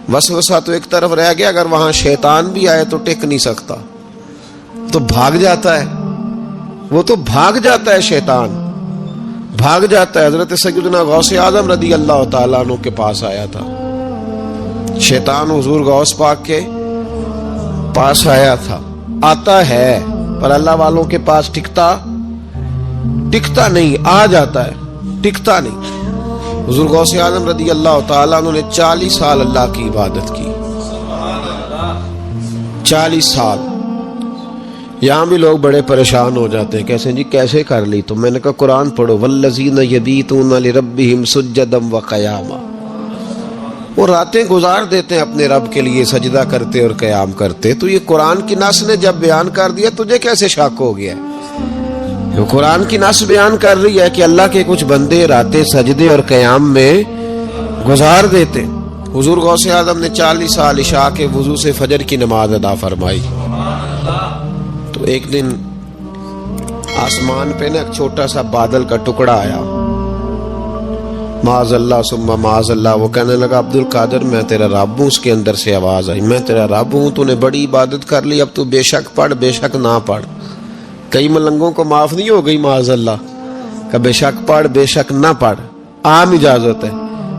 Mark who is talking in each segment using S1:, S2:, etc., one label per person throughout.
S1: وسوسہ تو ایک طرف رہ گیا، اگر وہاں شیطان بھی آئے تو ٹک نہیں سکتا، تو بھاگ جاتا ہے، وہ تو بھاگ جاتا ہے، شیطان بھاگ جاتا ہے۔ حضرت سیدنا غوث اعظم رضی اللہ تعالیٰ عنہ کے پاس آیا تھا، شیطان حضور غوث پاک کے پاس آیا تھا، آتا ہے پر اللہ والوں کے پاس ٹکتا نہیں، آ جاتا ہے ٹکتا نہیں۔ حضور غوث اعظم رضی اللہ تعالیٰ عنہ نے 40 سال اللہ کی عبادت کی، 40 سال۔ یہاں بھی لوگ بڑے پریشان ہو جاتے ہیں، کیسے جی کیسے کر لی؟ تو میں نے کہا قرآن پڑھو، والذین یبیتون لربہم سجدا وقیاما، وہ راتیں گزار دیتے ہیں اپنے رب کے لیے سجدہ کرتے اور قیام کرتے۔ تو یہ قرآن کی نص نے جب بیان کر دیا، تجھے کیسے شک ہو گیا؟ قرآن کی نص بیان کر رہی ہے کہ اللہ کے کچھ بندے راتیں سجدے اور قیام میں گزار دیتے۔ حضور غوث اعظم نے 40 سال عشاء کے وضو سے فجر کی نماز ادا فرمائی۔ تو ایک دن آسمان پہ نا ایک چھوٹا سا بادل کا ٹکڑا آیا، معاذ اللہ ثم معاذ اللہ، وہ کہنے لگا عبد القادر میں تیرا رب ہوں۔ اس کے اندر سے آواز آئی، میں تیرا رب ہوں، تو نے بڑی عبادت کر لی، اب تو بے شک پڑھ بے شک نہ پڑھ۔ کئی ملنگوں کو معاف نہیں ہو گئی معاذ اللہ کہ بے شک پڑھ بے شک نہ پڑھ، عام اجازت ہے۔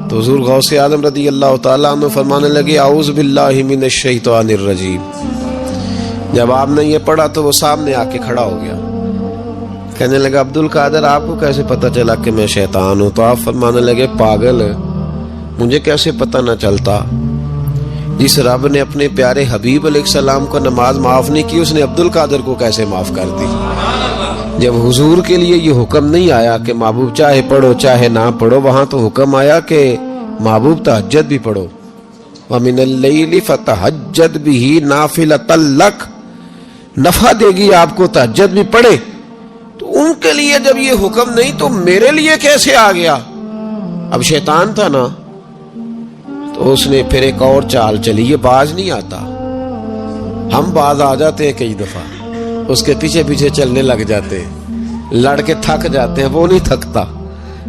S1: تو حضور غوث اعظم رضی اللہ تعالیٰ عنہ فرمانے لگے اعوذ باللہ من الشیطان الرجیم۔ جب آپ نے یہ پڑھا تو وہ سامنے آ کے کھڑا ہو گیا، کہنے لگا عبد القادر آپ کو کیسے پتہ چلا کہ میں شیطان ہوں؟ تو آپ فرمانے لگے پاگل، مجھے کیسے پتہ نہ چلتا؟ جس رب نے اپنے پیارے حبیب علیہ السلام کو نماز معاف نہیں کی، اس نے عبد القادر کو کیسے معاف کر دی؟ جب حضور کے لیے یہ حکم نہیں آیا کہ محبوب چاہے پڑھو چاہے نہ پڑھو، وہاں تو حکم آیا کہ محبوب تہجد بھی پڑھو، وَمِنَ اللَّيْلِ فَتَہجد بِهِ نَافِلَةً لَكَ، نفع دے گی آپ کو، تہجد بھی پڑھے۔ تو ان کے لیے جب یہ حکم نہیں تو میرے لیے کیسے آ گیا؟ اب شیطان تھا نا، تو اس نے پھر ایک اور چال چلی، یہ باز نہیں آتا، ہم باز آ جاتے ہیں کئی دفعہ، اس کے پیچھے پیچھے چلنے لگ جاتے ہیں، لڑ کے تھک جاتے ہیں، وہ نہیں تھکتا،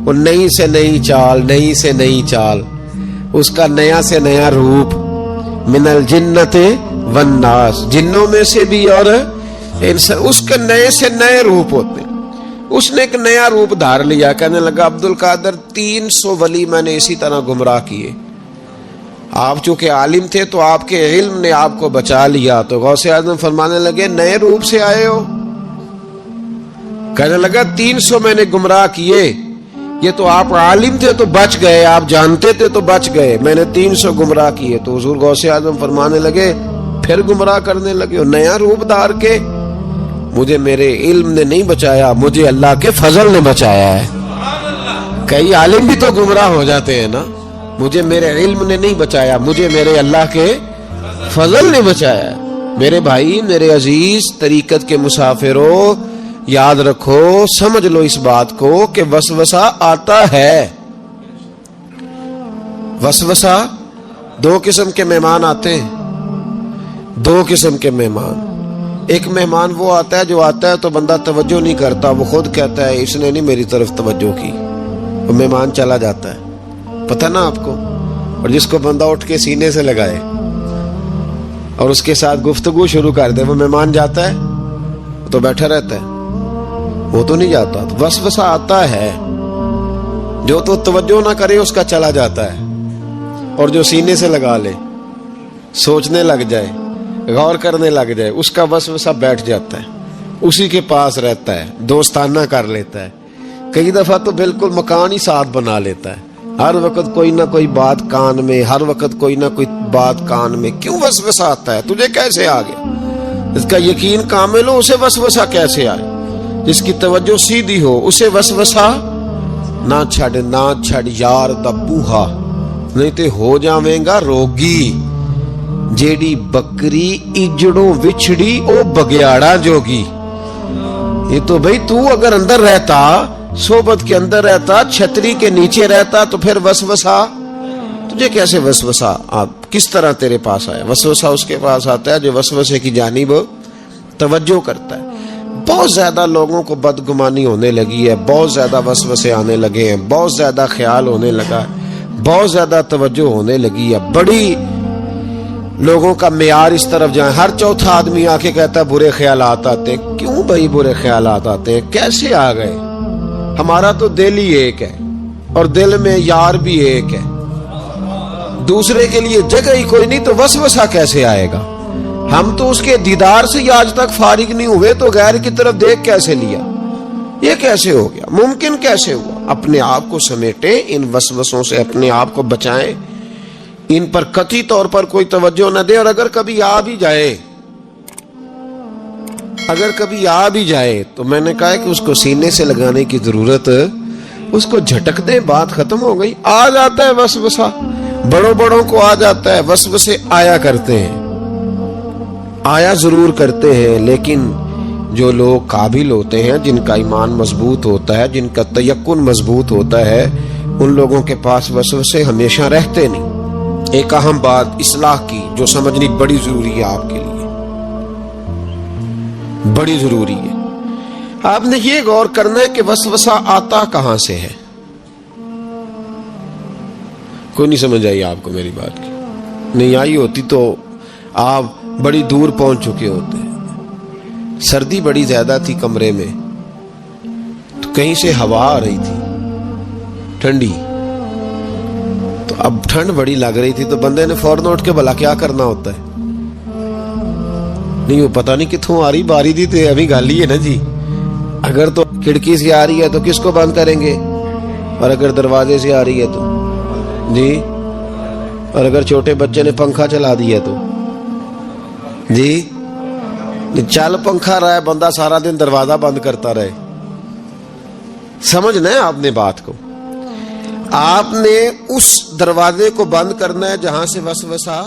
S1: وہ نئی سے نئی چال، نئی سے نئی چال، اس کا نیا سے نیا روپ، من الجنت والناس، جنوں میں سے بھی اور اس کے نئے سے نئے روپ ہوتے ہیں۔ اس نے ایک نیا روپ دھار لیا، کہنے لگا عبد القادر 300 ولی میں نے اسی طرح گمراہ کیے، آپ چونکہ عالم تھے تو آپ کے علم نے آپ کو بچا لیا۔ تو غوث اعظم فرمانے لگے نئے روپ سے آئے ہو؟ کہنے لگا 300 میں نے گمراہ کیے، یہ تو آپ عالم تھے تو بچ گئے، آپ جانتے تھے تو بچ گئے، میں نے 300 گمراہ کیے۔ تو حضور غوث اعظم فرمانے لگے پھر گمراہ کرنے لگے ہو نیا روپ دھار کے؟ مجھے میرے علم نے نہیں بچایا، مجھے اللہ کے فضل نے بچایا ہے۔ کئی عالم بھی تو گمراہ ہو جاتے ہیں نا، مجھے میرے علم نے نہیں بچایا، مجھے میرے اللہ کے فضل نے بچایا۔ میرے بھائی، میرے عزیز طریقت کے مسافروں، یاد رکھو، سمجھ لو اس بات کو کہ وسوسہ آتا ہے۔ وسوسہ، 2 قسم کے مہمان آتے ہیں، 2 قسم کے مہمان۔ ایک مہمان وہ آتا ہے جو آتا ہے تو بندہ توجہ نہیں کرتا، وہ خود کہتا ہے اس نے نہیں میری طرف توجہ کی، وہ مہمان چلا جاتا ہے، پتہ نا آپ کو۔ اور جس کو بندہ اٹھ کے سینے سے لگائے اور اس کے ساتھ گفتگو شروع کر دے، وہ مہمان جاتا ہے تو بیٹھا رہتا ہے، وہ تو نہیں جاتا۔ تو وسوسہ آتا ہے، جو تو توجہ نہ کرے اس کا چلا جاتا ہے، اور جو سینے سے لگا لے، سوچنے لگ جائے، غور کرنے لگ جائے، اس کا وسوسہ بیٹھ جاتا ہے، اسی کے پاس رہتا ہے، دوستانہ کر لیتا ہے، کئی دفعہ تو بالکل مکان ہی ساتھ بنا لیتا ہے، ہر وقت کوئی نہ کوئی بات کان میں، ہر وقت کوئی نہ کوئی بات کان میں۔ کیوں وسوسہ آتا ہے؟ تجھے کیسے آ گیا؟ اس کا یقین کامل ہو، اسے وسوسہ کیسے آئے؟ جس کی توجہ سیدھی ہو اسے وسوسہ نہ چھڑ یار دا بوہا، نہیں تے ہو جاویں گا روگی۔ جیڑی بکری اجڑوں وچھڑی او بگیاڑا جوگی۔ یہ تو بھئی تو اگر اندر رہتا، صحبت کے اندر رہتا، چھتری کے نیچے رہتا، تو پھر وسوسہ تجھے کیسے وسوسہ کس طرح تیرے پاس آیا؟ وسوسہ اس کے پاس آتا ہے جو وسوسے کی جانب توجہ کرتا ہے۔ بہت زیادہ لوگوں کو بدگمانی ہونے لگی ہے، بہت زیادہ وسوسے آنے لگے ہیں، بہت زیادہ خیال ہونے لگا ہے، بہت زیادہ توجہ ہونے لگی ہے، بڑی لوگوں کا معیار اس طرف جائیں، ہر چوتھا آدمی آ کے کہتا ہے برے خیالات آتے ہیں۔ کیوں بھائی برے خیالات آتے ہیں؟ کیسے آ گئے؟ ہمارا تو دل ہی ایک ہے، اور دل میں یار بھی ایک ہے، دوسرے کے لیے جگہ ہی کوئی نہیں، تو وسوسہ کیسے آئے گا؟ ہم تو اس کے دیدار سے ہی آج تک فارغ نہیں ہوئے، تو غیر کی طرف دیکھ کیسے لیا؟ یہ کیسے ہو گیا؟ ممکن کیسے ہوا؟ اپنے آپ کو سمیٹیں، ان وسوسوں سے اپنے آپ کو بچائیں، ان پر قطعی طور پر کوئی توجہ نہ دیں، اور اگر کبھی آ بھی جائے تو میں نے کہا کہ اس کو سینے سے لگانے کی ضرورت، اس کو جھٹک دیں، بات ختم ہو گئی۔ آ جاتا ہے وسوسہ، بڑوں کو آ جاتا ہے، وسوسے آیا کرتے ہیں، آیا ضرور کرتے ہیں، لیکن جو لوگ قابل ہوتے ہیں، جن کا ایمان مضبوط ہوتا ہے، جن کا تیقن مضبوط ہوتا ہے، ان لوگوں کے پاس وسوسے ہمیشہ رہتے نہیں۔ ایک اہم بات اصلاح کی جو سمجھنی بڑی ضروری ہے، آپ کے لیے بڑی ضروری ہے۔ آپ نے یہ غور کرنا ہے کہ وسوسہ آتا کہاں سے ہے۔ کوئی نہیں سمجھ آئی آپ کو میری بات کی؟ نہیں آئی ہوتی تو آپ بڑی دور پہنچ چکے ہوتے ہیں۔ سردی بڑی زیادہ تھی کمرے میں، تو کہیں سے ہوا آ رہی تھی ٹھنڈی، تو اب ٹھنڈ بڑی لگ رہی تھی، تو بندے نے فوراً اٹھ کے بھلا کیا کرنا ہوتا ہے؟ نہیں وہ پتہ نہیں کتوں آ رہی، باری دی تو ابھی گل ہی ہے نا جی۔ اگر تو کھڑکی سے آ رہی ہے تو کس کو بند کریں گے، اور اگر دروازے سے آ رہی ہے تو جی، اور اگر چھوٹے بچے نے پنکھا چلا دیا تو جی، چل پنکھا رہا ہے، بندہ سارا دن دروازہ بند کرتا رہے؟ سمجھنا ہے آپ نے بات کو، آپ نے اس دروازے کو بند کرنا ہے جہاں سے وسوسہ